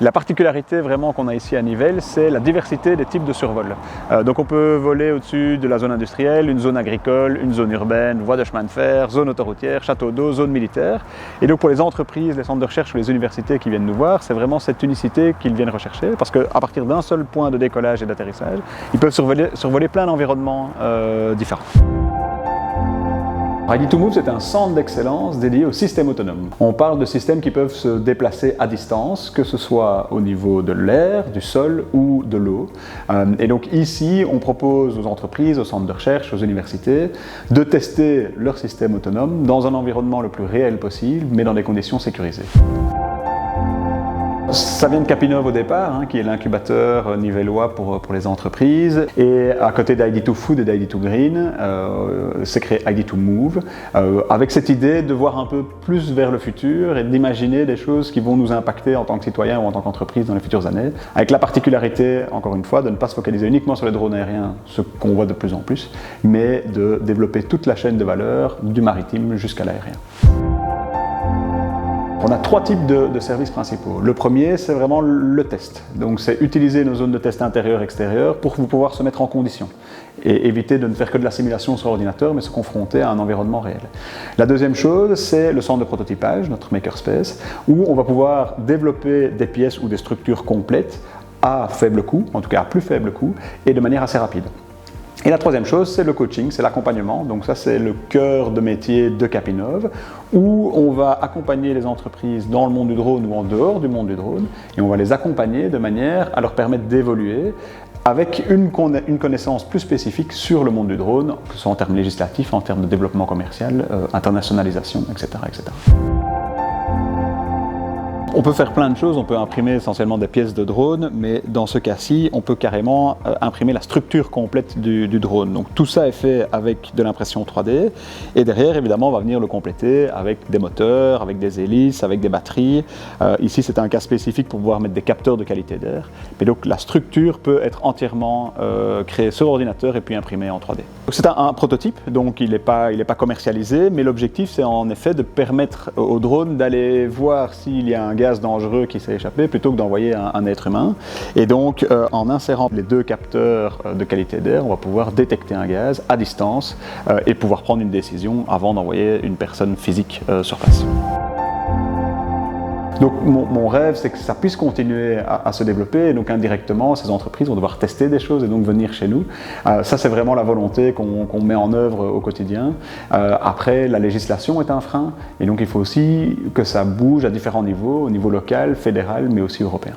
La particularité vraiment qu'on a ici à Nivelles, c'est la diversité des types de survol. Donc on peut voler au-dessus de la zone industrielle, une zone agricole, une zone urbaine, voie de chemin de fer, zone autoroutière, château d'eau, zone militaire. Et donc pour les entreprises, les centres de recherche ou les universités qui viennent nous voir, c'est vraiment cette unicité qu'ils viennent rechercher, parce qu'à partir d'un seul point de décollage et d'atterrissage, ils peuvent survoler plein d'environnements différents. Ready2Move, c'est un centre d'excellence dédié aux systèmes autonomes. On parle de systèmes qui peuvent se déplacer à distance, que ce soit au niveau de l'air, du sol ou de l'eau. Et donc ici, on propose aux entreprises, aux centres de recherche, aux universités, de tester leur système autonome dans un environnement le plus réel possible, mais dans des conditions sécurisées. Ça vient de Capinov au départ, qui est l'incubateur nivellois pour les entreprises. Et à côté d'ID2Food et d'ID2Green, c'est créé ID2Move, avec cette idée de voir un peu plus vers le futur et d'imaginer des choses qui vont nous impacter en tant que citoyens ou en tant qu'entreprise dans les futures années. Avec la particularité, encore une fois, de ne pas se focaliser uniquement sur les drones aériens, ce qu'on voit de plus en plus, mais de développer toute la chaîne de valeur, du maritime jusqu'à l'aérien. On a 3 types de services principaux. Le premier, c'est vraiment le test. Donc c'est utiliser nos zones de test intérieures-extérieures pour pouvoir se mettre en condition et éviter de ne faire que de la simulation sur ordinateur, mais se confronter à un environnement réel. La deuxième chose, c'est le centre de prototypage, notre makerspace, où on va pouvoir développer des pièces ou des structures complètes à faible coût, en tout cas à plus faible coût, et de manière assez rapide. Et la troisième chose, c'est le coaching, c'est l'accompagnement. Donc ça, c'est le cœur de métier de Capinov, où on va accompagner les entreprises dans le monde du drone ou en dehors du monde du drone, et on va les accompagner de manière à leur permettre d'évoluer avec une connaissance plus spécifique sur le monde du drone, que ce soit en termes législatifs, en termes de développement commercial, internationalisation, etc., etc. On peut faire plein de choses, on peut imprimer essentiellement des pièces de drone, mais dans ce cas-ci, on peut carrément imprimer la structure complète du drone. Donc tout ça est fait avec de l'impression 3D, et derrière, évidemment, on va venir le compléter avec des moteurs, avec des hélices, avec des batteries. Ici, c'est un cas spécifique pour pouvoir mettre des capteurs de qualité d'air. Mais donc la structure peut être entièrement créée sur ordinateur et puis imprimée en 3D. C'est un prototype, donc il n'est pas commercialisé, mais l'objectif, c'est en effet de permettre au drone d'aller voir s'il y a un gaz dangereux qui s'est échappé plutôt que d'envoyer un être humain. Et donc en insérant les 2 capteurs de qualité d'air, on va pouvoir détecter un gaz à distance et pouvoir prendre une décision avant d'envoyer une personne physique sur place. Donc mon rêve, c'est que ça puisse continuer à se développer, et donc indirectement, ces entreprises vont devoir tester des choses et donc venir chez nous. Ça, c'est vraiment la volonté qu'on met en œuvre au quotidien. Après, la législation est un frein, et donc il faut aussi que ça bouge à différents niveaux, au niveau local, fédéral, mais aussi européen.